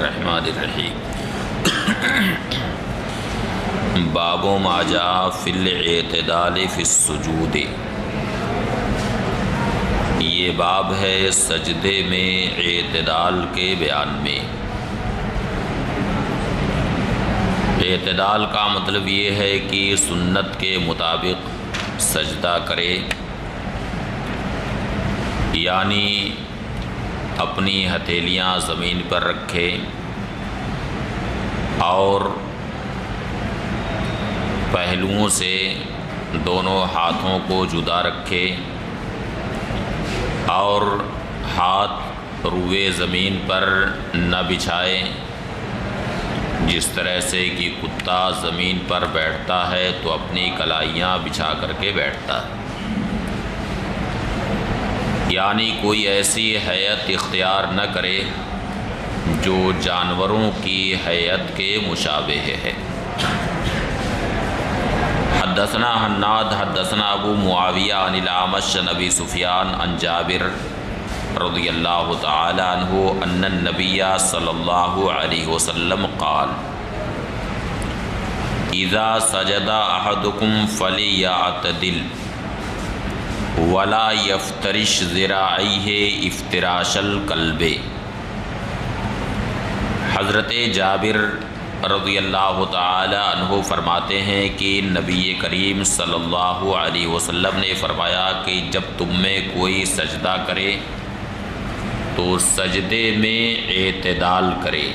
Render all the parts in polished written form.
الرحمن الرحیم۔ باب ما جاء فی الاعتدال فی السجود۔ یہ باب ہے سجدے میں اعتدال کے بیان میں۔ اعتدال کا مطلب یہ ہے کہ سنت کے مطابق سجدہ کرے، یعنی اپنی ہتھیلیاں زمین پر رکھے اور پہلوؤں سے دونوں ہاتھوں کو جدا رکھے اور ہاتھ روئے زمین پر نہ بچھائے، جس طرح سے کہ کتا زمین پر بیٹھتا ہے تو اپنی کلائیاں بچھا کر کے بیٹھتا ہے، یعنی کوئی ایسی حیت اختیار نہ کرے جو جانوروں کی حیت کے مشابہ ہے۔ حدثنا حناد حدثنا ابو معاویہ عن الاعمش عن ابی سفیان عن جابر رضی اللہ تعالی عنہ ان النبی صلی اللہ علیہ وسلم قال اذا سجد احدکم فلیعتدل ولا یفترش ذراعیہ افتراش الکلب۔ حضرت جابر رضی اللہ تعالی عنہ فرماتے ہیں کہ نبی کریم صلی اللہ علیہ وسلم نے فرمایا کہ جب تم میں کوئی سجدہ کرے تو سجدے میں اعتدال کرے،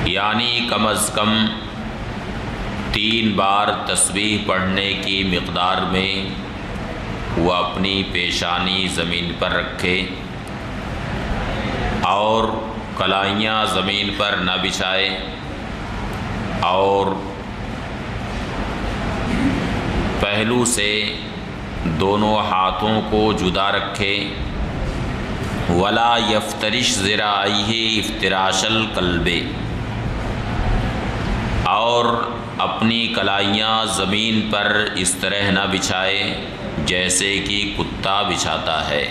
یعنی کم از کم 3 بار تسبیح پڑھنے کی مقدار میں وہ اپنی پیشانی زمین پر رکھے اور کلائیاں زمین پر نہ بچھائے اور پہلو سے دونوں ہاتھوں کو جدا رکھے، ولا یفترش ذراعیہ افتراش الکلب، اور اپنی کلائیاں زمین پر اس طرح نہ بچھائے جیسے کہ کتا بچھاتا ہے۔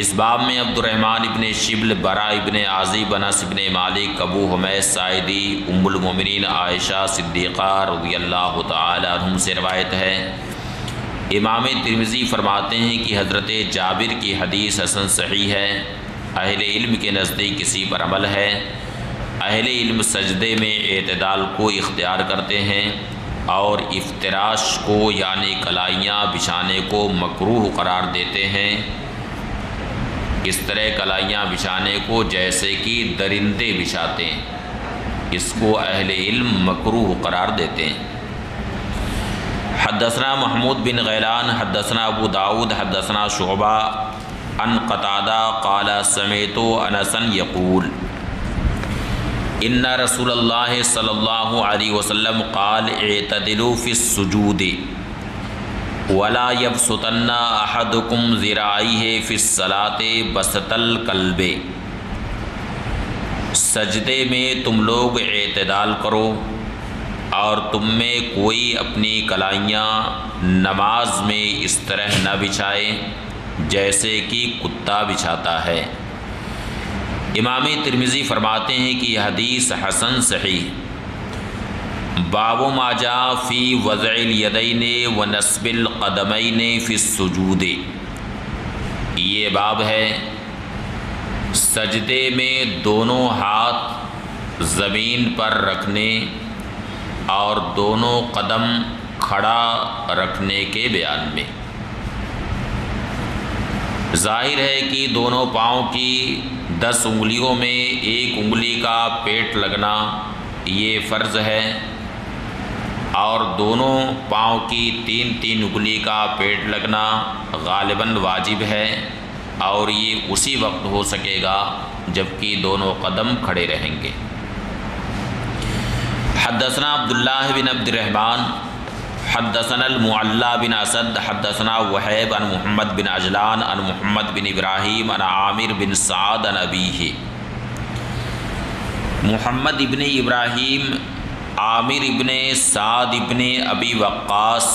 اس باب میں عبد الرحمن ابن شبل، برا ابن عازب، انس ابن مالک، ابو حمید ساعدی، ام المؤمنین عائشہ صدیقہ رضی اللہ تعالی عنہم سے روایت ہے۔ امام ترمذی فرماتے ہیں کہ حضرت جابر کی حدیث حسن صحیح ہے، اہل علم کے نزدیک کسی پر عمل ہے۔ اہل علم سجدے میں اعتدال کو اختیار کرتے ہیں اور افتراش کو یعنی کلائیاں بچھانے کو مکروہ قرار دیتے ہیں، اس طرح کلائیاں بچھانے کو جیسے کہ درندے بچھاتے ہیں، اس کو اہل علم مکروہ قرار دیتے ہیں۔ حدثنا محمود بن غیلان حدثنا ابو داود حدثنا شعبہ عن قتادہ قال سمعت انسا یقول ان رسول اللہ صلی اللہ علیہ وسلم قال اعتدلوا فی السجود ولا یبسطن احدکم ذراعیہ فی الصلاۃ بسط الکلب۔ سجدے میں تم لوگ اعتدال کرو اور تم میں کوئی اپنی کلائیاں نماز میں اس طرح نہ بچھائے جیسے کہ کتا بچھاتا ہے۔ امام ترمذی فرماتے ہیں کہ یہ حدیث حسن صحیح۔ باب ما جاء فی وضع الیدین ونصب القدمین فی السجود۔ یہ باب ہے سجدے میں دونوں ہاتھ زمین پر رکھنے اور دونوں قدم کھڑا رکھنے کے بیان میں۔ ظاہر ہے کہ دونوں پاؤں کی 10 انگلیوں میں 1 انگلی کا پیٹ لگنا یہ فرض ہے، اور دونوں پاؤں کی 3 انگلی کا پیٹ لگنا غالباً واجب ہے، اور یہ اسی وقت ہو سکے گا جبکہ دونوں قدم کھڑے رہیں گے۔ حدثنا عبداللہ بن عبد الرحمن حدثنا المعلى بن اسد حدثنا وحیب عن محمد بن عجلان عن محمد بن ابراہیم عن عامر بن سعد عن ابیہ۔ محمد ابن ابراہیم عامر ابن سعد ابن ابی وقاص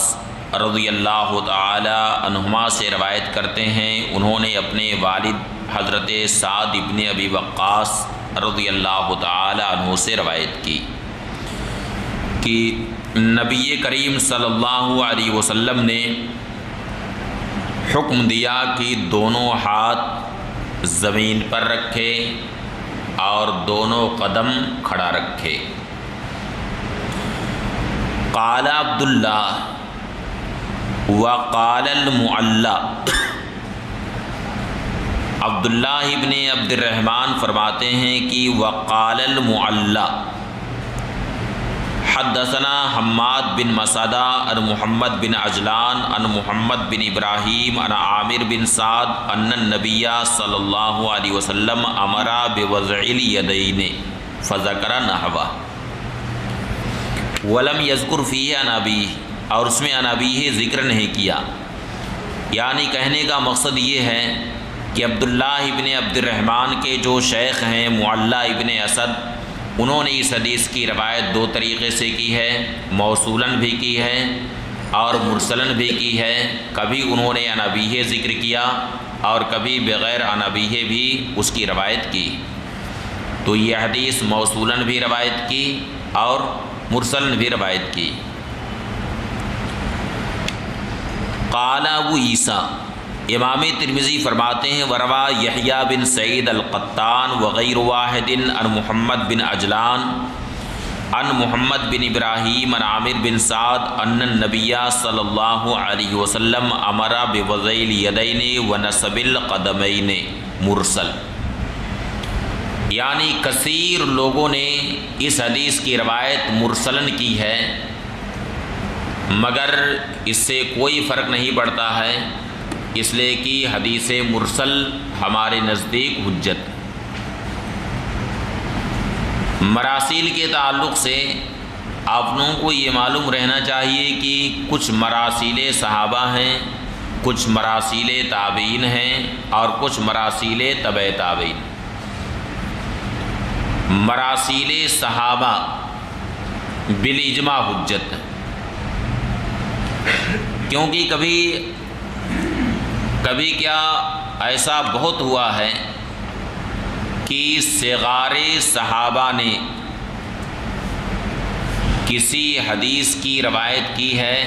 رضی اللہ تعالی عنہما سے روایت کرتے ہیں، انہوں نے اپنے والد حضرت سعد ابن ابی وقاص رضی اللہ تعالی عنہ سے روایت کی کہ نبی کریم صلی اللہ علیہ وسلم نے حکم دیا کہ دونوں ہاتھ زمین پر رکھے اور دونوں قدم کھڑا رکھے۔ قال عبداللہ وقال المعلی، عبداللہ ابن عبد الرحمن فرماتے ہیں کہ وقال المعلی حدثنا حماد بن مسعدہ عن محمد بن عجلان عن محمد بن ابراہیم عن عامر بن سعد ان النبی صلی اللہ علیہ وسلم امر بوضع الیدین فذکر نحوہ ولم یذکر فیہ عن ابیہ، اور اس میں عن ابیہ ذکر نہیں کیا۔ یعنی کہنے کا مقصد یہ ہے کہ عبداللہ ابن عبد الرحمن کے جو شیخ ہیں معلی ابن اسد، انہوں نے اس حدیث کی روایت دو طریقے سے کی ہے، موصولاً بھی کی ہے اور مرسلاً بھی کی ہے۔ کبھی انہوں نے عن ابیہ ذکر کیا اور کبھی بغیر عن ابیہ بھی اس کی روایت کی۔ تو یہ حدیث موصولاً بھی روایت کی اور مرسلاً بھی روایت کی۔ قال ابو عیسیٰ، امام ترمذی فرماتے ہیں وروا یحییٰ بن سعید القطان وغیر واحد عن محمد بن عجلان عن محمد بن ابراہیم عن عامر بن سعد ان النبی صلی اللہ علیہ وسلم امر بوضع الیدین ونصب القدمین مرسل۔ یعنی کثیر لوگوں نے اس حدیث کی روایت مرسلاً کی ہے، مگر اس سے کوئی فرق نہیں پڑتا ہے، اس لیے کہ حدیث مرسل ہمارے نزدیک حجت۔ مراسیل کے تعلق سے آپ لوگوں کو یہ معلوم رہنا چاہیے کہ کچھ مراسیل صحابہ ہیں، کچھ مراسیل تابعین ہیں اور کچھ مراسیل تبع تابعین۔ مراسیل صحابہ بالاجماع حجت، کیونکہ کبھی کیا ایسا بہت ہوا ہے کہ صغار صحابہ نے کسی حدیث کی روایت کی ہے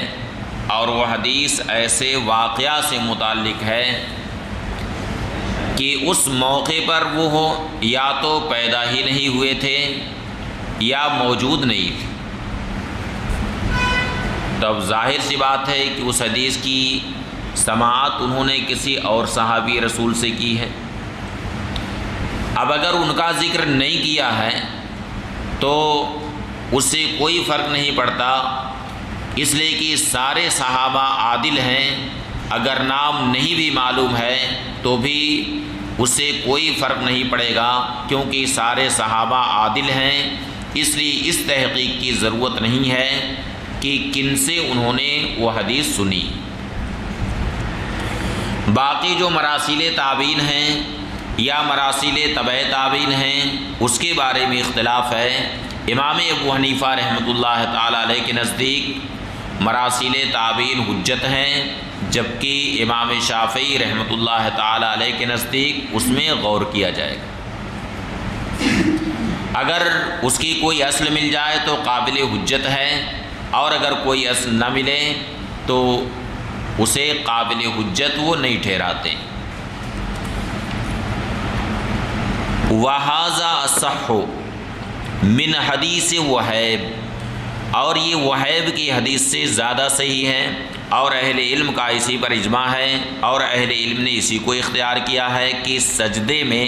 اور وہ حدیث ایسے واقعہ سے متعلق ہے کہ اس موقع پر وہ یا تو پیدا ہی نہیں ہوئے تھے یا موجود نہیں تھے۔ تو اب ظاہر سی بات ہے کہ اس حدیث کی سماعت انہوں نے کسی اور صحابی رسول سے کی ہے۔ اب اگر ان کا ذکر نہیں کیا ہے تو اس سے کوئی فرق نہیں پڑتا، اس لیے کہ سارے صحابہ عادل ہیں، اگر نام نہیں بھی معلوم ہے تو بھی اس سے کوئی فرق نہیں پڑے گا، کیونکہ سارے صحابہ عادل ہیں۔ اس لیے اس تحقیق کی ضرورت نہیں ہے کہ کن سے انہوں نے وہ حدیث سنی۔ باقی جو مراسیل تابعین ہیں یا مراسیل تبع تابعین ہیں اس کے بارے میں اختلاف ہے۔ امام ابو حنیفہ رحمۃ اللہ تعالی علیہ کے نزدیک مراسیل تابعین حجت ہیں، جبکہ امام شافعی رحمۃ اللہ تعالی علیہ کے نزدیک اس میں غور کیا جائے گا۔ اگر اس کی کوئی اصل مل جائے تو قابل حجت ہے، اور اگر کوئی اصل نہ ملے تو اسے قابل حجت وہ نہیں ٹھہراتے۔ وَهَذَا أَصَحُّ من حدیث وہیب، اور یہ وہیب کی حدیث سے زیادہ صحیح ہے، اور اہل علم کا اسی پر اجماع ہے، اور اہل علم نے اسی کو اختیار کیا ہے کہ سجدے میں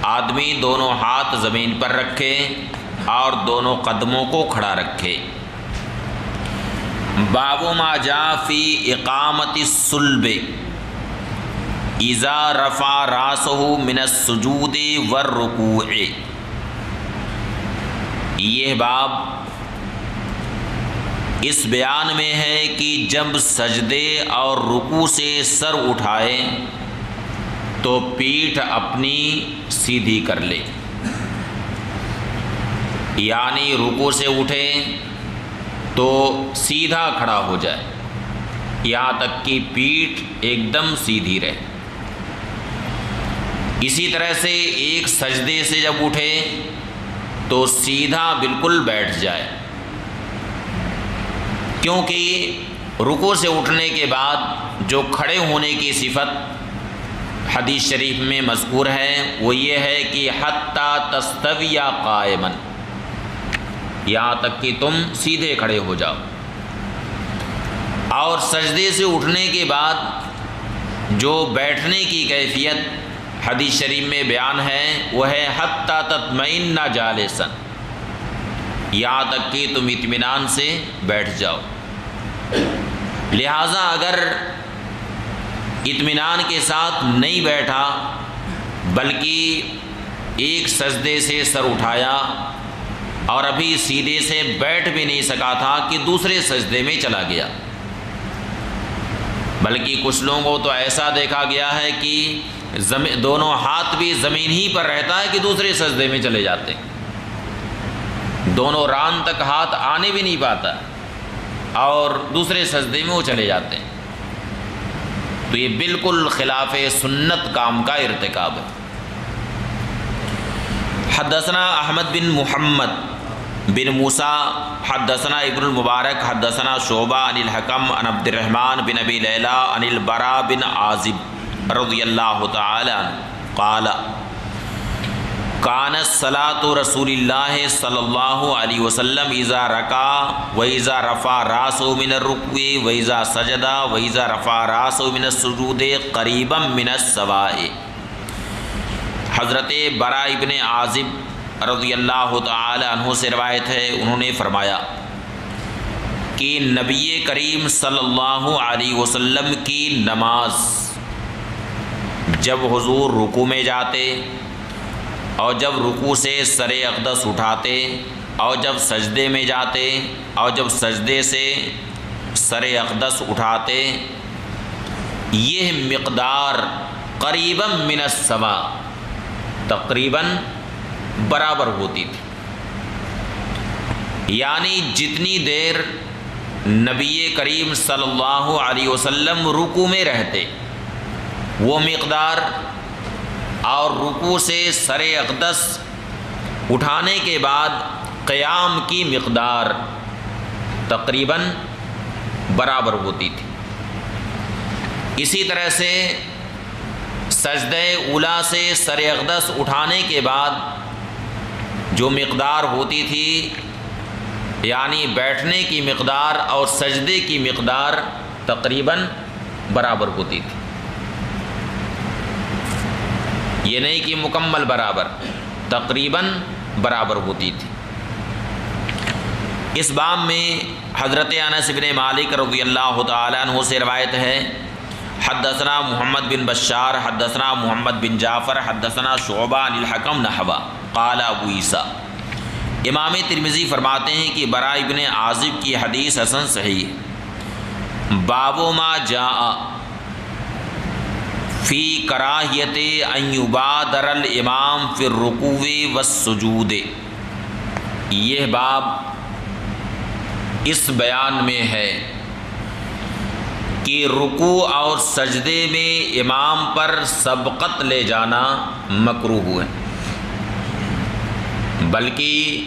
آدمی دونوں ہاتھ زمین پر رکھے اور دونوں قدموں کو کھڑا رکھے۔ باب ما جاء فی اقامت الصلب اذا رفع راسہ من السجود والرکوع، یہ باب اس بیان میں ہے کہ جب سجدے اور رکوع سے سر اٹھائے تو پیٹھ اپنی سیدھی کر لے، یعنی رکوع سے اٹھے تو سیدھا کھڑا ہو جائے یہاں تک کہ پیٹھ ایک دم سیدھی رہے۔ اسی طرح سے ایک سجدے سے جب اٹھے تو سیدھا بالکل بیٹھ جائے، کیونکہ رکوع سے اٹھنے کے بعد جو کھڑے ہونے کی صفت حدیث شریف میں مذکور ہے وہ یہ ہے کہ حتیٰ تستوی قائما، یہاں تک کہ تم سیدھے کھڑے ہو جاؤ، اور سجدے سے اٹھنے کے بعد جو بیٹھنے کی کیفیت حدیث شریف میں بیان ہے وہ ہے حتیٰ تطمئن جالسا، یہاں تک کہ تم اطمینان سے بیٹھ جاؤ۔ لہٰذا اگر اطمینان کے ساتھ نہیں بیٹھا بلکہ ایک سجدے سے سر اٹھایا اور ابھی سیدھے سے بیٹھ بھی نہیں سکا تھا کہ دوسرے سجدے میں چلا گیا، بلکہ کچھ لوگوں کو تو ایسا دیکھا گیا ہے کہ دونوں ہاتھ بھی زمین ہی پر رہتا ہے کہ دوسرے سجدے میں چلے جاتے ہیں، دونوں ران تک ہاتھ آنے بھی نہیں پاتا اور دوسرے سجدے میں وہ چلے جاتے ہیں، تو یہ بالکل خلاف سنت کام کا ارتکاب ہے۔ حدثنا احمد بن محمد بن موسیٰ حدثنا ابن المبارک حدثنا شعبہ عن الحکم عن عبد الرحمن بن ابی لیلہ عن البراء بن عازب رضی اللہ تعالی عنہ قال کانت صلاة رسول اللہ صلی اللہ علیہ وسلم اذا رکع و اذا رفع راسہ من الرکوع و اذا سجد و اذا رفع راسہ من السجود قریبا من السواء۔ حضرت براء ابن عازب رضی اللہ تعالی عنہ سے روایت ہے، انہوں نے فرمایا کہ نبی کریم صلی اللہ علیہ وسلم کی نماز جب حضور رکوع میں جاتے اور جب رکوع سے سر اقدس اٹھاتے اور جب سجدے میں جاتے اور جب سجدے سے سر اقدس اٹھاتے، یہ مقدار قریبا من السما، تقریباً برابر ہوتی تھی، یعنی جتنی دیر نبی کریم صلی اللہ علیہ وسلم رکوع میں رہتے وہ مقدار اور رکوع سے سر اقدس اٹھانے کے بعد قیام کی مقدار تقریباً برابر ہوتی تھی۔ اسی طرح سے سجدہ اولیٰ سے سر اقدس اٹھانے کے بعد جو مقدار ہوتی تھی، یعنی بیٹھنے کی مقدار اور سجدے کی مقدار تقریباً برابر ہوتی تھی، یہ نہیں کہ مکمل برابر، تقریباً برابر ہوتی تھی۔ اس باب میں حضرت انس بن مالک رضی اللہ تعالی عنہ سے روایت ہے، حدثنا محمد بن بشار حدثنا محمد بن جعفر حدثنا شعبہ عن الحکم نحوہ قال ابو عیسیٰ۔ امام ترمذی فرماتے ہیں کہ براء ابن عازب کی حدیث حسن صحیح ہے۔ باب ما جاء فی کراہیت ان یبادر الامام فی الرکوع والسجود، یہ باب اس بیان میں ہے کہ رکوع اور سجدے میں امام پر سبقت لے جانا مکروہ ہے، بلکہ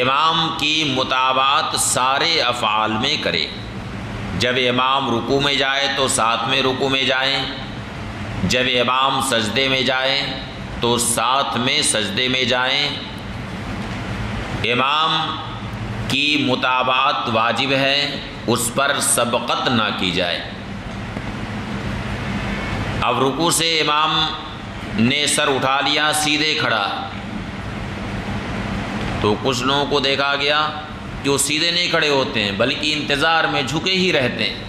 امام کی متابعت سارے افعال میں کرے۔ جب امام رکوع میں جائے تو ساتھ میں رکوع میں جائیں، جب امام سجدے میں جائیں تو ساتھ میں سجدے میں جائیں۔ امام کی متابعت واجب ہے، اس پر سبقت نہ کی جائے۔ اب رکوع سے امام نے سر اٹھا لیا، سیدھے کھڑا، تو کچھ لوگوں کو دیکھا گیا کہ وہ سیدھے نہیں کھڑے ہوتے ہیں بلکہ انتظار میں جھکے ہی رہتے ہیں،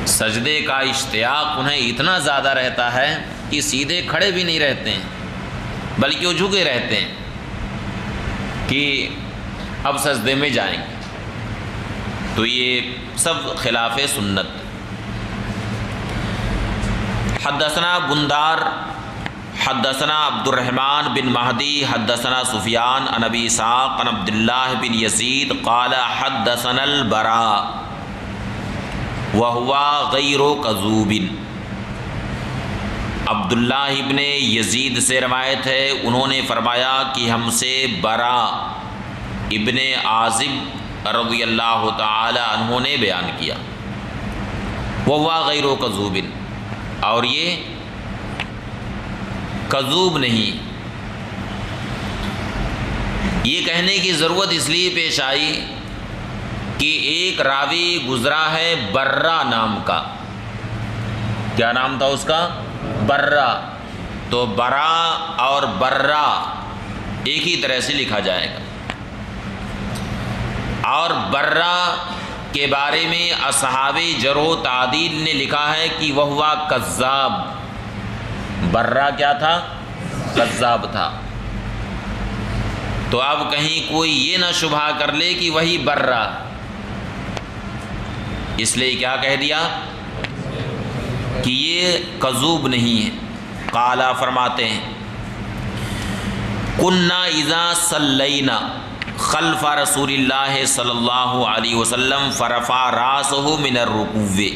سجدے کا اشتیاق انہیں اتنا زیادہ رہتا ہے کہ سیدھے کھڑے بھی نہیں رہتے ہیں بلکہ وہ جھکے رہتے ہیں کہ اب سجدے میں جائیں گے، تو یہ سب خلاف سنت۔ حدثنا بندار حدثنا عبد الرحمن بن مہدی حدثنا سفیان عن ابی اسحاق عن عبد اللہ بن یزید قال حدثنا البراء وهو غیر کذوب، عبداللہ ابن یزید سے روایت ہے، انہوں نے فرمایا کہ ہم سے برا ابن عازب رضی اللہ تعالی عنہ نے بیان کیا، وَهُوَ غَيْرُ كَذُوبٍ، اور یہ کذوب نہیں۔ یہ کہنے کی ضرورت اس لیے پیش آئی کہ ایک راوی گزرا ہے برہ نام کا، کیا نام تھا اس کا؟ برہ، تو برا اور برہ ایک ہی طرح سے لکھا جائے گا، اور برہ کے بارے میں اصحاب جرح و تعدیل نے لکھا ہے کہ وہ کذاب، برہ کیا تھا؟ کذاب تھا۔ تو اب کہیں کوئی یہ نہ شبہ کر لے کہ وہی برہ، اس لیے کیا کہہ دیا کہ یہ کذوب نہیں ہے۔ قالا فرماتے ہیں کنا اذا صلینا خلف رسول اللہ صلی اللہ علیہ وسلم فرفع راسہ من الرکوع،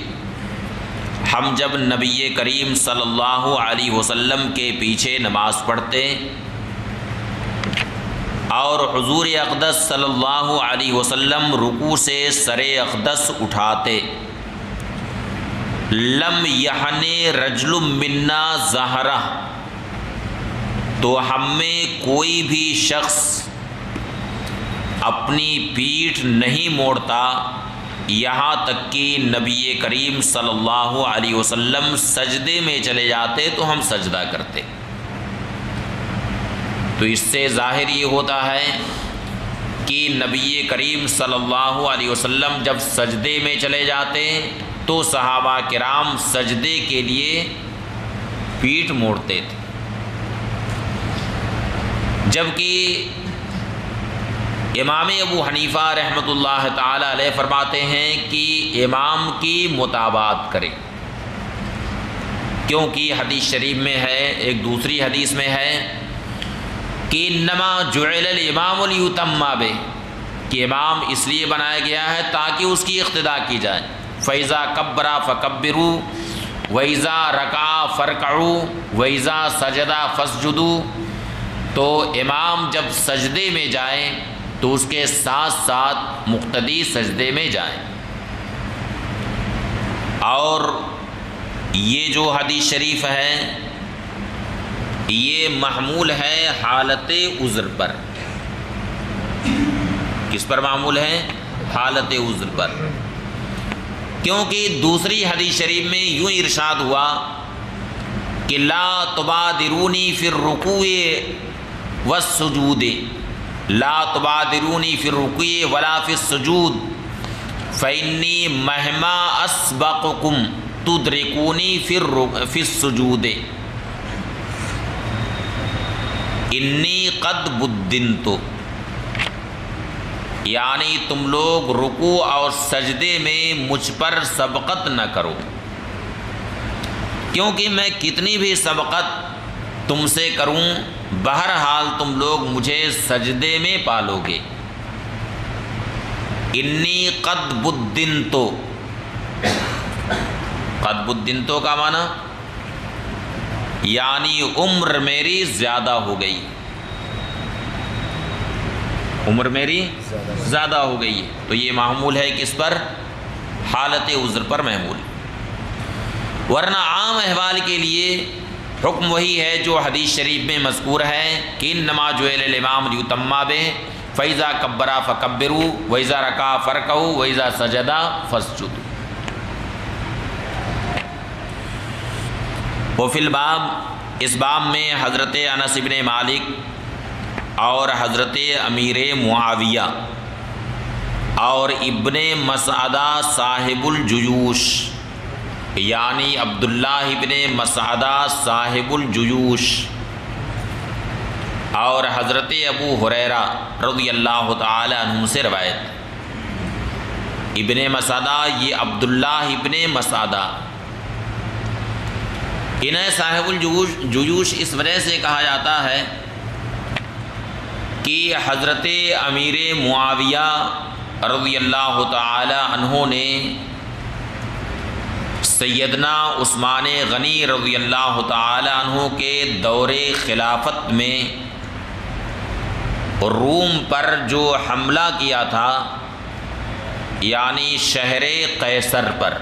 ہم جب نبی کریم صلی اللہ علیہ وسلم کے پیچھے نماز پڑھتے اور حضور اقدس صلی اللہ علیہ وسلم رکوع سے سر اقدس اٹھاتے، لم یحن رجل منا ظہرہ، تو ہم میں کوئی بھی شخص اپنی پیٹھ نہیں موڑتا یہاں تک کہ نبی کریم صلی اللہ علیہ وسلم سجدے میں چلے جاتے تو ہم سجدہ کرتے۔ تو اس سے ظاہر یہ ہوتا ہے کہ نبی کریم صلی اللہ علیہ وسلم جب سجدے میں چلے جاتے تو صحابہ کرام سجدے کے لیے پیٹھ موڑتے تھے، جبکہ امام ابو حنیفہ رحمۃ اللہ تعالی علیہ فرماتے ہیں کہ امام کی متابعت کرے، کیونکہ حدیث شریف میں ہے، ایک دوسری حدیث میں ہے کہ انما جعل الامام لیتم بہ، کہ امام اس لیے بنایا گیا ہے تاکہ اس کی اقتداء کی جائے۔ فَإِذَا كَبَّرَ فَكَبِّرُوا وَإِذَا رَكَعَ فَارْكَعُوا وَإِذَا سَجَدَ فَاسْجُدُوا، تو امام جب سجدے میں جائیں تو اس کے ساتھ ساتھ مقتدی سجدے میں جائیں۔ اور یہ جو حدیث شریف ہے یہ محمول ہے حالت عذر پر، کس پر معمول ہے؟ حالت عذر پر، کیونکہ دوسری حدیث شریف میں یوں ارشاد ہوا کہ لا تبادرونی فی الرکوع والسجود، لا تبادرونی فی الرکوع ولا فی السجود فإنی مہما اسبقکم تدرکونی فی السجود انی قد بدنت، یعنی تم لوگ رکوع اور سجدے میں مجھ پر سبقت نہ کرو، کیونکہ میں کتنی بھی سبقت تم سے کروں بہرحال تم لوگ مجھے سجدے میں پالو گے۔ انی قد بدنت، قد بدنت کا معنی یعنی عمر میری زیادہ ہو گئی، عمر میری زیادہ ہو گئی ہے، تو یہ محمول ہے کس پر؟ حالت عذر پر محمول، ورنہ عام احوال کے لیے حکم وہی ہے جو حدیث شریف میں مذکور ہے کہ انما جعل الامام لیتم بہ فاذا کبر فکبروا واذا رکع فارکعوا واذا سجد فاسجدوا۔ وفی الباب، اس باب میں حضرت انس بن مالک اور حضرت امیر معاویہ اور ابن مسعدہ صاحب الجیوش، یعنی عبداللہ ابن مسعدہ صاحب الجیوش اور حضرت ابو ہریرہ رضی اللہ تعالی عنہ سے روایت۔ ابن مسعدہ یہ عبداللہ ابن مسعدہ، انہیں صاحب الجیوش اس وجہ سے کہا جاتا ہے کہ حضرت امیر معاویہ رضی اللہ تعالی عنہ نے سیدنا عثمان غنی رضی اللہ تعالی عنہ کے دور خلافت میں روم پر جو حملہ کیا تھا، یعنی شہر قیصر پر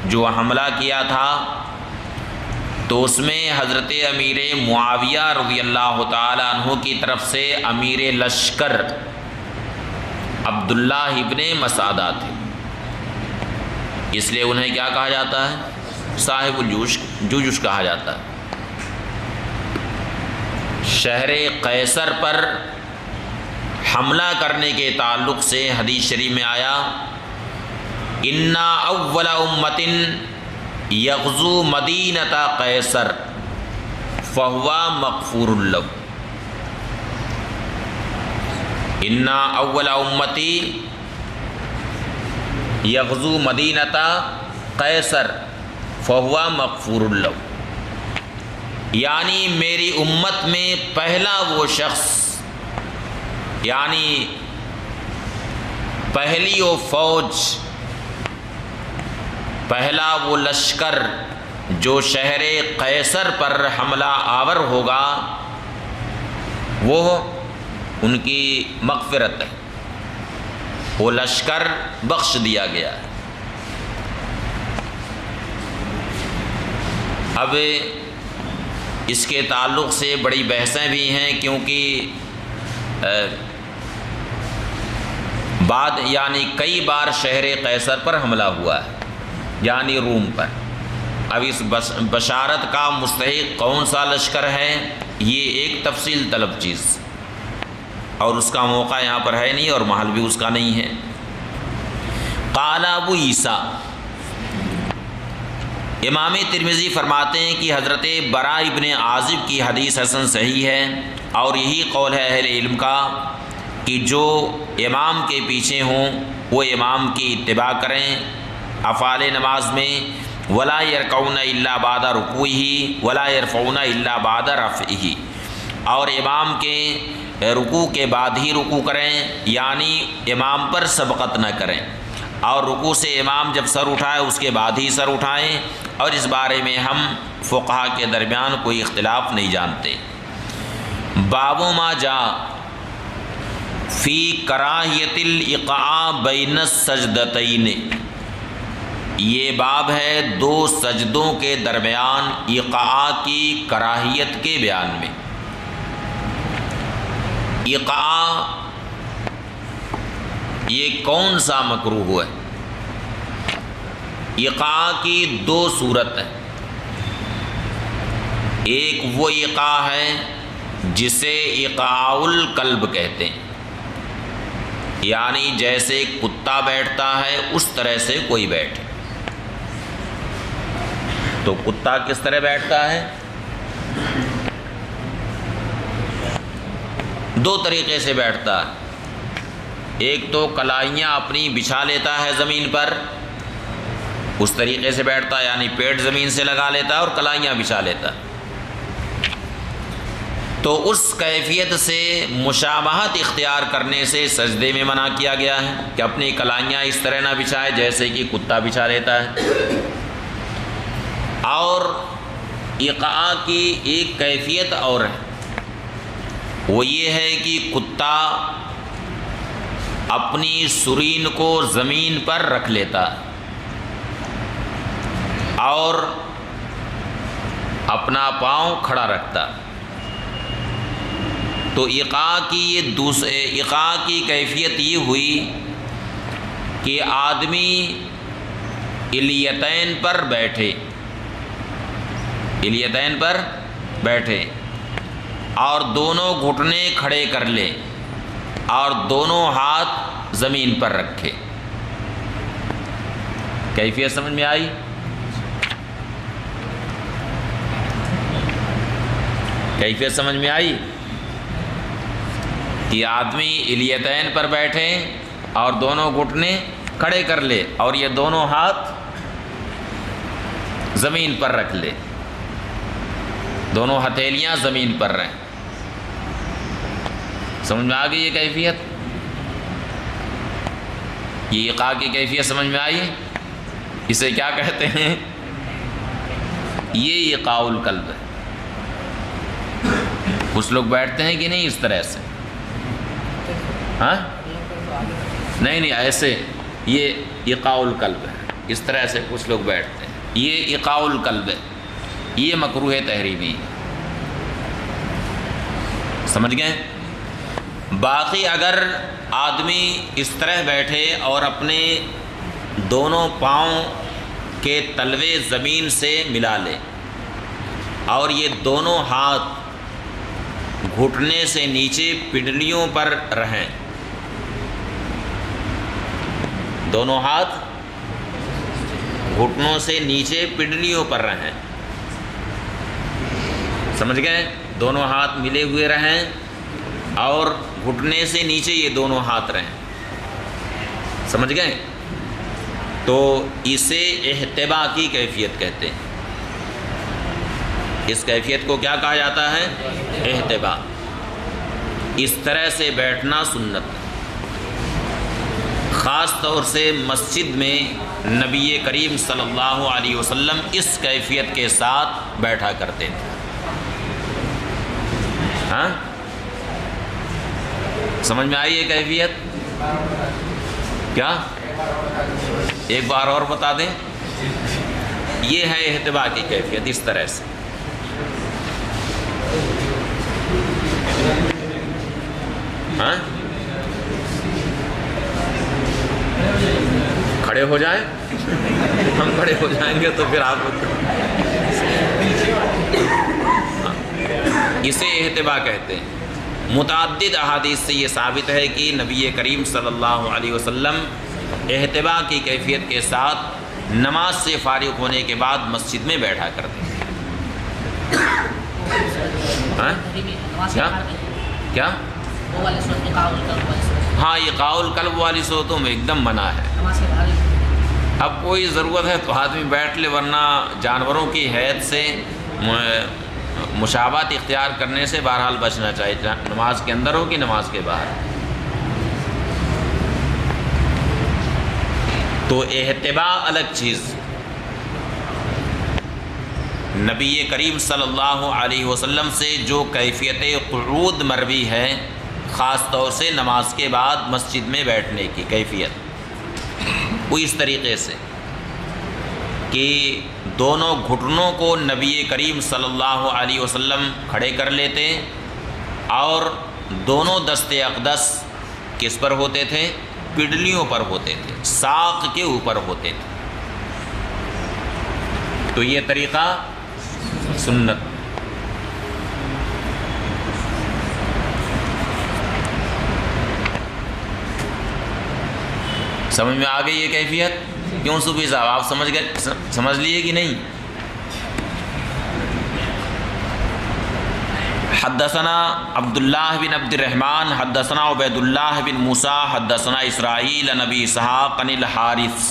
جو حملہ کیا تھا، تو اس میں حضرت امیر معاویہ رضی اللہ تعالی عنہ کی طرف سے امیر لشکر عبداللہ ابن مسعدہ تھے، اس لیے انہیں کیا کہا جاتا ہے؟ صاحب الجوش کہا جاتا ہے۔ شہر قیصر پر حملہ کرنے کے تعلق سے حدیث شریف میں آیا انا اول امت یغزو مدینۃ قیصر فہو مغفور لہ، انا اول امتی یغزو مدینۃ قیصر فہو مغفور لہ، یعنی میری امت میں پہلا وہ شخص، یعنی پہلی وہ فوج، پہلا وہ لشکر جو شہر قیصر پر حملہ آور ہوگا، وہ ان کی مغفرت ہے، وہ لشکر بخش دیا گیا ہے۔ اب اس کے تعلق سے بڑی بحثیں بھی ہیں، کیونکہ یعنی کئی بار شہر قیصر پر حملہ ہوا ہے، یعنی روم پر۔ اب اس بشارت کا مستحق کون سا لشکر ہے، یہ ایک تفصیل طلب چیز، اور اس کا موقع یہاں پر ہے نہیں اور محل بھی اس کا نہیں ہے۔ قال ابو عیسیٰ، امام ترمذی فرماتے ہیں کہ حضرت براء ابن عازب کی حدیث حسن صحیح ہے، اور یہی قول ہے اہل علم کا کہ جو امام کے پیچھے ہوں وہ امام کی اتباع کریں افعال نماز میں، ولا یرکعون الا بعد رکوعہ ولا یرفعون الا بعد رفعہ، اور امام کے رکوع کے بعد ہی رکوع کریں، یعنی امام پر سبقت نہ کریں، اور رکوع سے امام جب سر اٹھائے اس کے بعد ہی سر اٹھائیں، اور اس بارے میں ہم فقہا کے درمیان کوئی اختلاف نہیں جانتے۔ باب ما جاء فی کراہیت الایقاع بین السجدتین، یہ باب ہے دو سجدوں کے درمیان ایقاع کی کراہیت کے بیان میں۔ ایقاع یہ کون سا مکروہ ہے؟ ایقاع کی دو صورت ہے، ایک وہ ایقاع ہے جسے ایقاع القلب کہتے ہیں، یعنی جیسے کتا بیٹھتا ہے اس طرح سے کوئی بیٹھے۔ تو کتا کس طرح بیٹھتا ہے؟ دو طریقے سے بیٹھتا ہے، ایک تو کلائیاں اپنی بچھا لیتا ہے زمین پر، اس طریقے سے بیٹھتا ہے، یعنی پیٹ زمین سے لگا لیتا ہے اور کلائیاں بچھا لیتا ہے۔ تو اس کیفیت سے مشابہت اختیار کرنے سے سجدے میں منع کیا گیا ہے کہ اپنی کلائیاں اس طرح نہ بچھائے جیسے کہ کتا بچھا لیتا ہے۔ اور ایقاع کی ایک کیفیت اور ہے، وہ یہ ہے کہ کتا اپنی سرین کو زمین پر رکھ لیتا اور اپنا پاؤں کھڑا رکھتا۔ تو ایقاع کی کیفیت یہ ہوئی کہ آدمی الیتین پر بیٹھے اور دونوں گھٹنے کھڑے کر لے اور دونوں ہاتھ زمین پر رکھے۔ کیفیت سمجھ میں آئی؟ کیفیت سمجھ میں آئی کہ آدمی الیتین پر بیٹھے اور دونوں گھٹنے کھڑے کر لے اور یہ دونوں ہاتھ زمین پر رکھ لے، دونوں ہتھیلیاں زمین پر رہیں۔ سمجھ میں آ گئی یہ کیفیت؟ یہ ایقاع کی کیفیت سمجھ میں آئی؟ اسے کیا کہتے ہیں؟ یہ ایقاع القلب ہے. کچھ لوگ بیٹھتے ہیں کہ نہیں اس طرح سے؟ ہاں نہیں ایسے، یہ ایقاع القلب ہے. اس طرح سے کچھ لوگ بیٹھتے ہیں، یہ ایقاع القلب ہے. یہ مکروہ تحریمی ہے. سمجھ گئے؟ باقی اگر آدمی اس طرح بیٹھے اور اپنے دونوں پاؤں کے تلوے زمین سے ملا لے اور یہ دونوں ہاتھ گھٹنے سے نیچے پنڈلیوں پر رہیں، دونوں ہاتھ گھٹنوں سے نیچے پنڈلیوں پر رہیں. سمجھ گئے؟ دونوں ہاتھ ملے ہوئے رہیں اور گھٹنے سے نیچے یہ دونوں ہاتھ رہیں. سمجھ گئے؟ تو اسے احتبا کی کیفیت کہتے ہیں. اس کیفیت کو کیا کہا جاتا ہے؟ احتبا. اس طرح سے بیٹھنا سنت. خاص طور سے مسجد میں نبی کریم صلی اللہ علیہ وسلم اس کیفیت کے ساتھ بیٹھا کرتے تھے. ہاں سمجھ میں آئی یہ کیفیت؟ کیا ایک بار اور بتا دیں؟ یہ ہے احتبا کی کیفیت. اس طرح سے ہاں کھڑے ہو جائیں. ہم کھڑے ہو جائیں گے تو پھر آپ اسے احتبا کہتے ہیں. متعدد احادیث سے یہ ثابت ہے کہ نبی کریم صلی اللہ علیہ وسلم احتبا کی کیفیت کے ساتھ نماز سے فارغ ہونے کے بعد مسجد میں بیٹھا کرتے ہیں. کیا ہاں ایقاع القلب والی صورتوں میں ایک دم منع ہے. اب کوئی ضرورت ہے تو آدمی بیٹھ لے، ورنہ جانوروں کی حیث سے مشابہت اختیار کرنے سے بہرحال بچنا چاہیے، نماز کے اندر ہو کہ نماز کے باہر. تو احتبا الگ چیز. نبی کریم صلی اللہ علیہ وسلم سے جو کیفیت قعود مروی ہے، خاص طور سے نماز کے بعد مسجد میں بیٹھنے کی کیفیت، وہ اس طریقے سے کہ دونوں گھٹنوں کو نبی کریم صلی اللہ علیہ وسلم کھڑے کر لیتے اور دونوں دست اقدس کس پر ہوتے تھے؟ پنڈلیوں پر ہوتے تھے، ساق کے اوپر ہوتے تھے. تو یہ طریقہ سنت. سمجھ میں آ گئی یہ کیفیت؟ کیوں صوفی صاحب آپ سمجھ لیے کہ نہیں؟ حدثنا عبداللہ بن عبد الرحمن حدثنا عبید اللہ بن موسیٰ حدثنا اسرائیل عن ابی اسحاق عن الحارث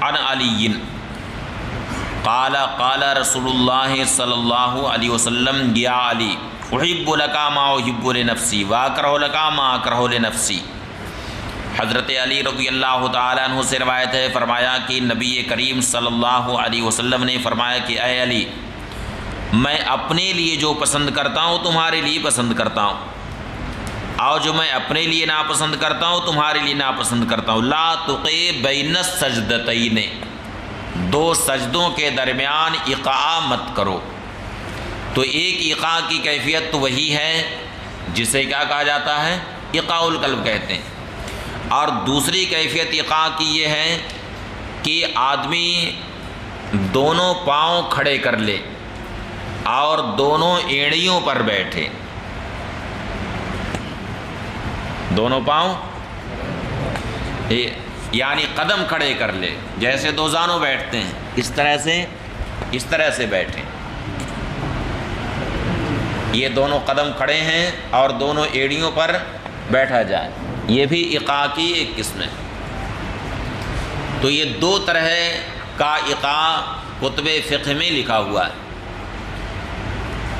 عن علی قال قال رسول اللہ صلی اللہ علیہ وسلم یا علی احب لک ما احب لنفسی واکرہ لک ما اکرہ لنفسی. حضرت علی رضی اللہ تعالیٰ عنہ سے روایت ہے، فرمایا کہ نبی کریم صلی اللہ علیہ وسلم نے فرمایا کہ اے علی، میں اپنے لیے جو پسند کرتا ہوں تمہارے لیے پسند کرتا ہوں، اور جو میں اپنے لیے ناپسند کرتا ہوں تمہارے لیے ناپسند کرتا ہوں. لا تقی بین السجدتین، دو سجدوں کے درمیان ایقاع مت کرو. تو ایک ایقاع کی کیفیت تو وہی ہے جسے کیا کہا جاتا ہے؟ ایقاع القلب کہتے ہیں. اور دوسری کیفیت ایقاع کی یہ ہے کہ آدمی دونوں پاؤں کھڑے کر لے اور دونوں ایڑیوں پر بیٹھے. دونوں پاؤں یعنی قدم کھڑے کر لے، جیسے دو زانوں بیٹھتے ہیں اس طرح سے بیٹھیں. یہ دونوں قدم کھڑے ہیں اور دونوں ایڑیوں پر بیٹھا جائے، یہ بھی ایقاع کی ایک قسم ہے. تو یہ دو طرح کا ایقاع کتب فقہ میں لکھا ہوا ہے.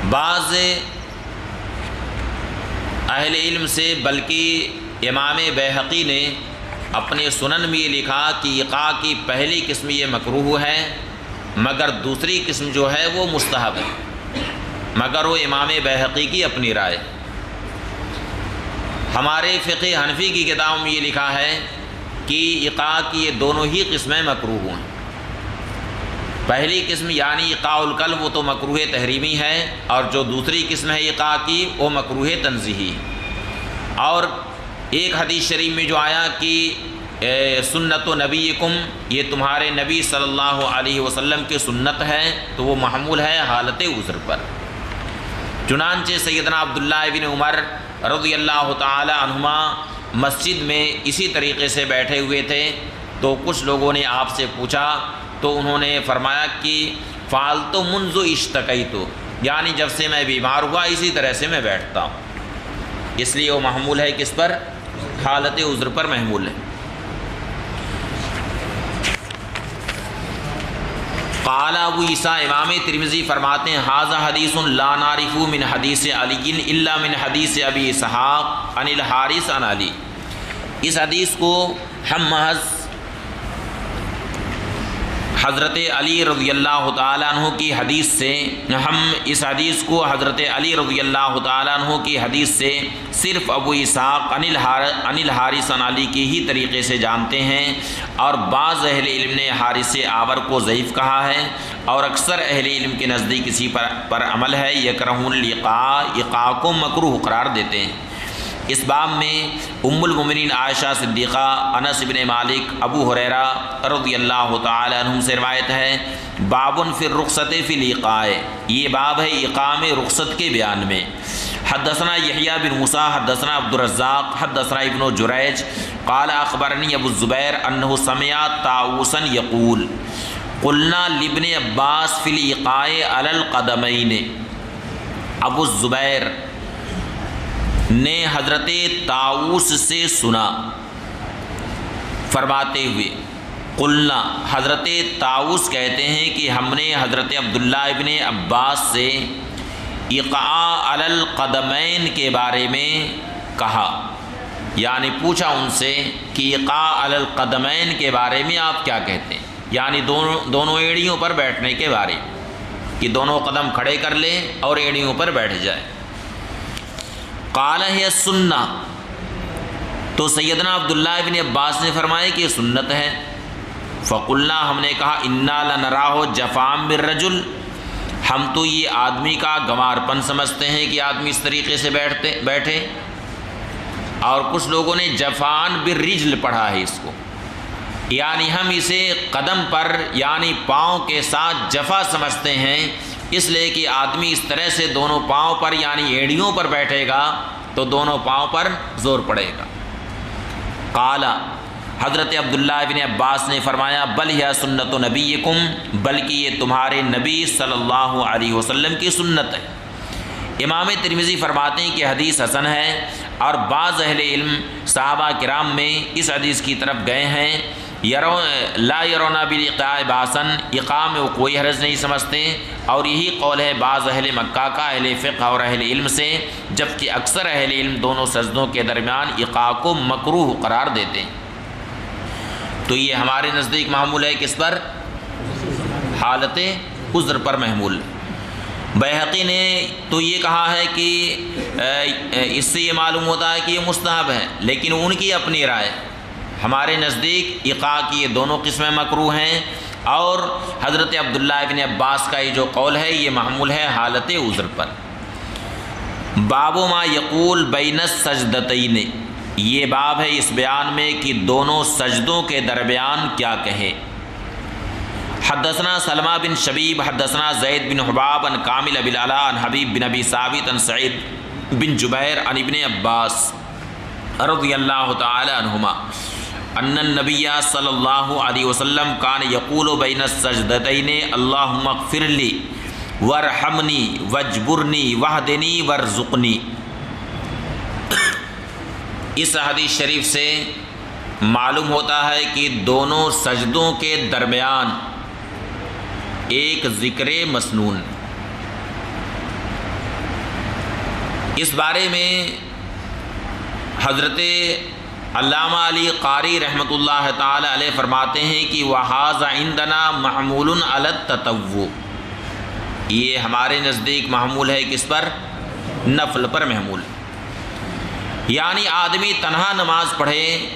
بعض اہل علم سے بلکہ امام بیہقی نے اپنے سنن میں یہ لکھا کہ ایقاع کی پہلی قسم یہ مکروہ ہے مگر دوسری قسم جو ہے وہ مستحب ہے، مگر وہ امام بیہقی کی اپنی رائے۔ ہمارے فقہ حنفی کی کتابوں میں یہ لکھا ہے کہ ایقاع کی یہ دونوں ہی قسمیں مکروہ ہیں۔ پہلی قسم یعنی ایقاع القلب وہ تو مکروہ تحریمی ہے، اور جو دوسری قسم ہے ایقاع کی وہ مکروہ تنزیہی۔ اور ایک حدیث شریف میں جو آیا کہ سنت و نبیکم، یہ تمہارے نبی صلی اللہ علیہ وسلم کی سنت ہے، تو وہ محمول ہے حالت عذر پر۔ چنانچہ سیدنا عبداللہ بن عمر رضی اللہ تعالی عنہما مسجد میں اسی طریقے سے بیٹھے ہوئے تھے، تو کچھ لوگوں نے آپ سے پوچھا، تو انہوں نے فرمایا کہ فعلت منذ اشتکیت، یعنی جب سے میں بیمار ہوا اسی طرح سے میں بیٹھتا ہوں، اس لیے وہ محمول ہے کس پر؟ حالت عذر پر محمول ہے۔ قال ابو عیسیٰ امام ترمذی فرماتے ہیں ھذا حدیث لا نعرف من حدیث علی الا من حدیث ابی اسحاق عن الحارث عن علی، اس حدیث کو ہم محض حضرت علی رضی اللہ تعالیٰ عنہ کی حدیث سے، اس حدیث کو حضرت علی رضی اللہ تعالیٰ عنہ کی حدیث سے صرف ابو اسحاق عن الحارث عن علی کی ہی طریقے سے جانتے ہیں، اور بعض اہل علم نے حارث آور کو ضعیف کہا ہے، اور اکثر اہل علم کے نزدیک اسی پر عمل ہے، یکرہون الایقاع، ایقاع کو مکروہ قرار دیتے ہیں۔ اس باب میں ام المؤمنین عائشہ صدیقہ، انس بن مالک، ابو ہریرہ رضی اللہ تعالی عنہم سے روایت ہے، بابٌ فی الرخصۃ فی الایقاع، یہ باب ہے ایقاع میں رخصت کے بیان میں۔ حدثنا یحییٰ بن موسیٰ حدثنا عبد الرزاق حدثنا ابن جریج قال اخبرنی ابو الزبیر انہ سمع طاووسا یقول قلنا لابن عباس فی الایقاع علی القدمین، ابو الزبیر نے حضرت طاووس سے سنا فرماتے ہوئے، قلنا، حضرت طاووس کہتے ہیں کہ ہم نے حضرت عبداللہ ابن عباس سے ایقاع علی القدمین کے بارے میں کہا، یعنی پوچھا ان سے کہ ایقاع علی القدمین کے بارے میں آپ کیا کہتے ہیں، یعنی دونوں ایڑیوں پر بیٹھنے کے بارے میں، کہ دونوں قدم کھڑے کر لیں اور ایڑیوں پر بیٹھ جائے۔ قال ہے سنہ، تو سیدنا عبداللہ ابن عباس نے فرمایا کہ یہ سنت ہے۔ فقلنا، ہم نے کہا انا لنراہ جفاء بالرجل، ہم تو یہ آدمی کا گنوار پن سمجھتے ہیں کہ آدمی اس طریقے سے بیٹھے، اور کچھ لوگوں نے جفان بالرجل پڑھا ہے اس کو، یعنی ہم اسے قدم پر یعنی پاؤں کے ساتھ جفا سمجھتے ہیں، اس لیے کہ آدمی اس طرح سے دونوں پاؤں پر یعنی ایڑیوں پر بیٹھے گا تو دونوں پاؤں پر زور پڑے گا۔ قال، حضرت عبداللہ ابن عباس نے فرمایا بل یا سنت نبیکم، بلکہ یہ تمہارے نبی صلی اللہ علیہ وسلم کی سنت ہے۔ امام ترمذی فرماتے ہیں کہ حدیث حسن ہے، اور بعض اہل علم صحابہ کرام میں اس حدیث کی طرف گئے ہیں، لا یرونا بالایقاع باسن، ایقاع میں وہ کوئی حرج نہیں سمجھتے، اور یہی قول ہے بعض اہل مکہ کا، اہل فقہ اور اہل علم سے، جبکہ اکثر اہل علم دونوں سجدوں کے درمیان ایقاع کو مکروہ قرار دیتے ہیں۔ تو یہ ہمارے نزدیک محمول ہے کس پر؟ حالت عذر پر محمول۔ بیہقی نے تو یہ کہا ہے کہ اس سے یہ معلوم ہوتا ہے کہ یہ مستحب ہے، لیکن ان کی اپنی رائے، ہمارے نزدیک ایقاع کی یہ دونوں قسمیں مکروہ ہیں، اور حضرت عبداللہ ابن عباس کا یہ جو قول ہے یہ محمول ہے حالت عذر پر۔ باب ما یقول بین السجدتین، یہ باب ہے اس بیان میں کہ دونوں سجدوں کے درمیان کیا کہے۔ حدثنا سلمہ بن شبیب حدثنا زید بن حباب عن کامل ابی العلاء عن حبیب بن ابی ثابت عن سعید بن جبیر عن ابن عباس رضی اللہ تعالی عنہما ان النبی صلی اللہ علیہ وسلم کان یقول بین السجدتین اللہم اغفر لی وارحمنی واجبرنی واہدنی وارزقنی۔ اس حدیث شریف سے معلوم ہوتا ہے کہ دونوں سجدوں کے درمیان ایک ذکر مسنون، اس بارے میں حضرت علامہ علی قاری رحمۃ اللہ تعالی علیہ فرماتے ہیں کہ وَهَذَا عِندَنَا مَحْمُولٌ عَلَى التَّطَوُّعِ، یہ ہمارے نزدیک محمول ہے کس پر؟ نفل پر محمول، یعنی آدمی تنہا نماز پڑھے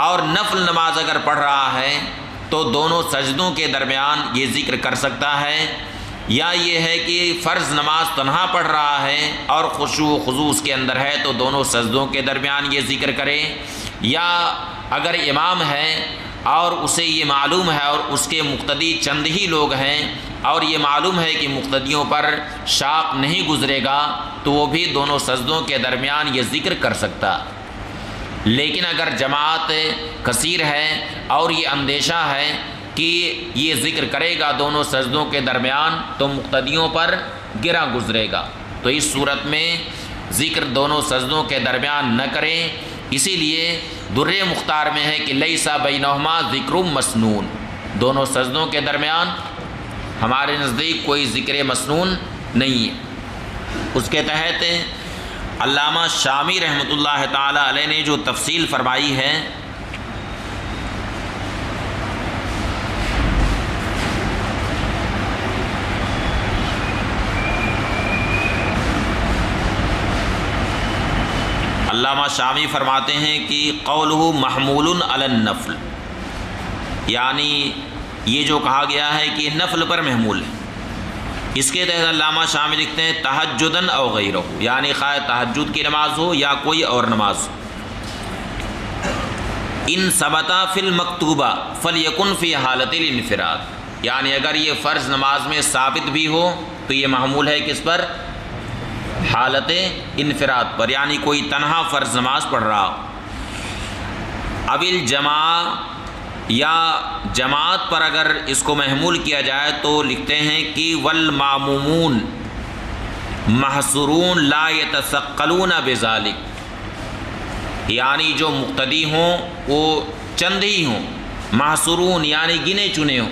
اور نفل نماز اگر پڑھ رہا ہے تو دونوں سجدوں کے درمیان یہ ذکر کر سکتا ہے، یا یہ ہے کہ فرض نماز تنہا پڑھ رہا ہے اور خشوع و خضوع اس کے اندر ہے تو دونوں سجدوں کے درمیان یہ ذکر کرے، یا اگر امام ہے اور اسے یہ معلوم ہے اور اس کے مقتدی چند ہی لوگ ہیں اور یہ معلوم ہے کہ مقتدیوں پر شاق نہیں گزرے گا تو وہ بھی دونوں سجدوں کے درمیان یہ ذکر کر سکتا۔ لیکن اگر جماعت کثیر ہے اور یہ اندیشہ ہے کہ یہ ذکر کرے گا دونوں سجدوں کے درمیان تو مقتدیوں پر گرا گزرے گا، تو اس صورت میں ذکر دونوں سجدوں کے درمیان نہ کریں۔ اسی لیے در مختار میں ہے کہ لیسا بینہما ذکر مسنون، دونوں سجدوں کے درمیان ہمارے نزدیک کوئی ذکر مسنون نہیں ہے۔ اس کے تحت علامہ شامی رحمۃ اللہ تعالی علیہ نے جو تفصیل فرمائی ہے، علامہ شامی فرماتے ہیں کہ قولہ محمول علی النفل، یعنی یہ جو کہا گیا ہے کہ نفل پر محمول ہے۔ اس کے تحت علامہ شامی لکھتے ہیں تہجدن او غیرہ، یعنی خواہ تہجد کی نماز ہو یا کوئی اور نماز ہو۔ ان ثبتا فی المکتوبہ فلیکن فی حالت الانفراد، یعنی اگر یہ فرض نماز میں ثابت بھی ہو تو یہ محمول ہے کس پر؟ حالت انفراد پر، یعنی کوئی تنہا فرض نماز پڑھ رہا ہو۔ اب الجماع یا جماعت پر اگر اس کو محمول کیا جائے تو لکھتے ہیں کہ والمامومون محصورون لا یتثقلون بذالک، یعنی جو مقتدی ہوں وہ چند ہی ہوں، محصورون یعنی گنے چنے ہوں،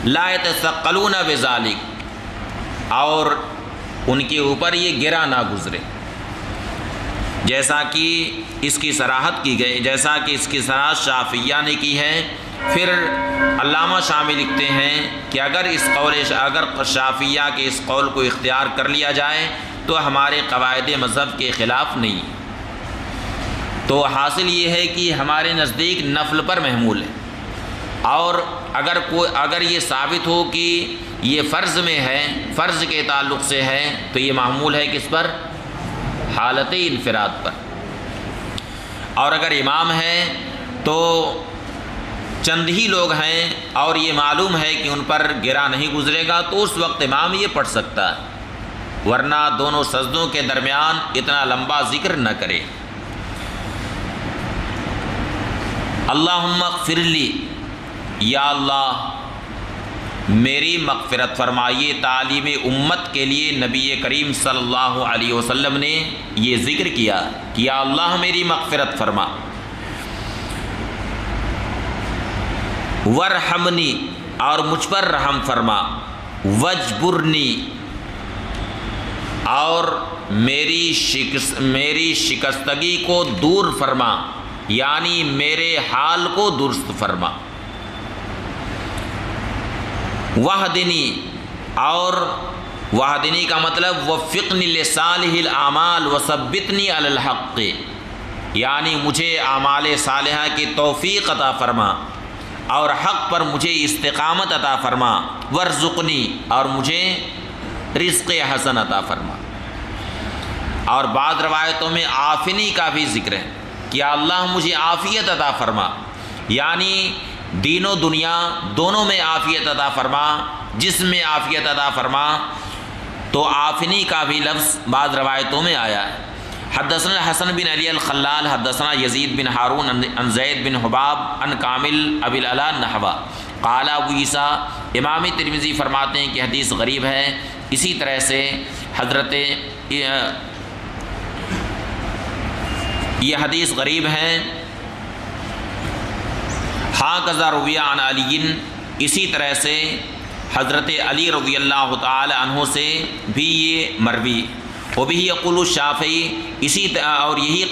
لا یتثقلون بذالک، اور ان کے اوپر یہ گرا نہ گزرے، جیسا کہ اس کی صراحت کی گئی، جیسا کہ اس کی صراحت شافعیہ نے کی ہے۔ پھر علامہ شامی لکھتے ہیں کہ اگر شافعیہ کے اس قول کو اختیار کر لیا جائے تو ہمارے قواعد مذہب کے خلاف نہیں، تو حاصل یہ ہے کہ ہمارے نزدیک نفل پر محمول ہے، اور اگر یہ ثابت ہو کہ یہ فرض میں ہے، فرض کے تعلق سے ہے، تو یہ محمول ہے کس پر؟ حالت انفراد پر۔ اور اگر امام ہے تو چند ہی لوگ ہیں اور یہ معلوم ہے کہ ان پر گرا نہیں گزرے گا تو اس وقت امام یہ پڑھ سکتا ہے، ورنہ دونوں سجدوں کے درمیان اتنا لمبا ذکر نہ کرے۔ اللہم اغفر لی، یا اللہ میری مغفرت فرمائیے۔ تعلیم امت کے لیے نبی کریم صلی اللہ علیہ وسلم نے یہ ذکر کیا کہ یا اللہ میری مغفرت فرما۔ ورحمنی، اور مجھ پر رحم فرما۔ وجبرنی، اور میری شکستگی کو دور فرما، یعنی میرے حال کو درست فرما۔ وحدنی، اور وحدنی کا مطلب وفقنی لصالح الاعمال وثبتنی علی الحق، یعنی مجھے اعمال صالحہ کی توفیق عطا فرما اور حق پر مجھے استقامت عطا فرما۔ ورزقنی، اور مجھے رزق حسن عطا فرما۔ اور بعض روایتوں میں عافنی کا بھی ذکر ہے کہ اللہ مجھے عافیت عطا فرما، یعنی دین و دنیا دونوں میں عافیت عطا فرما، جسم میں عافیت عطا فرما۔ تو عافنی کا بھی لفظ بعض روایتوں میں آیا ہے۔ حدثنا الحسن بن علی الخلال حدثنا یزید بن ہارون عن زید بن حباب عن کامل ابی العلا نحو قال ابو عیسیٰ، امام ترمذی فرماتے ہیں کہ حدیث غریب ہے۔ اسی طرح سے حضرت یہ حدیث غریب ہے۔ ہاکذا روی عن علی، اسی طرح سے حضرت علی رضی اللہ تعالی عنہ سے بھی یہ مروی، وہ بھی یقول الشافعی، اور یہی